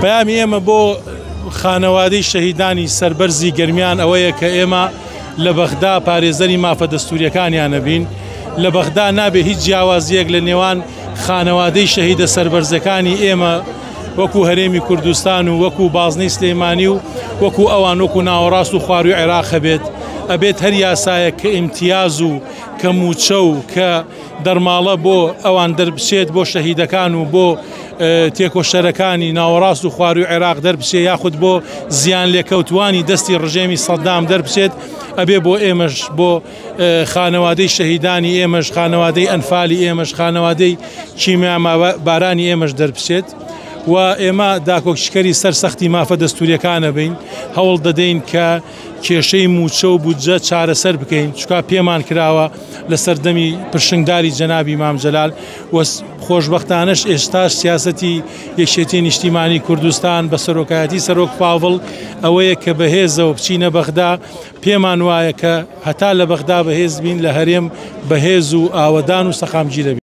پەیامی ئێمە بۆ خانەوادەی شەهیدانی سەربەرزی گەرمیان ئەوەیە کە ئێمە لە بەغدا پارێزەری مافە دەستوریەکانیان نەبین. لە بەغدا نابێ هیچ جیاوازیەک لە نێوان خانەوادەی شەهیدە سەربەرزەکانی ئێمە وەکو هەرێمی کوردستان و وەکو بازنەی سلێمانی و وەکو ئەوان وەکو ناوەڕاست و خواروی عێراق هەبێت. ئەبێت هەر یاسایە کە ئیمتیاز و کە موچە و کە دەرماڵە بۆ ئەوان دەربچێت بۆ شەهیدەکان و بۆ تێکۆشەرەکانی ناوەڕاست و خواروی عێراق دەربچێت، یاخود بۆ زیان لێکەوتوانی دەستی ڕژێمی سەدام دەربچێت. ئەبێ بۆ ئێمەش بۆ خانەوادەی شەهیدانی ئێمەش، خانەوادەی ئەنفالی ئێمەش، خانەوادەی کیمیا بارانی ئێمەش دەربچێت. و ئێمە داکۆکشکەری سەرسەختی مافە دەستوریەکانە بین، هەوڵ دەدەین کە کێشەی موچە و بودجە چارەسەر بکەین، چکا پێمان کراوە لە سەردەمی پرشنگداری جەنابی مام جەلال. و خۆشبەختانەش ئێستاش سیاسەتی یەکێتی نیشتیمانی کوردستان بە سەرۆکایەتی سەرۆک پاڤڵ ئەوەیە کە بەهێزەوە بچینە بەغدا. پێمان وایە کە هەتا لە بەغدا بەهێز بین، لە هەرێم بەهێز و ئاوەدان و سەقامگیر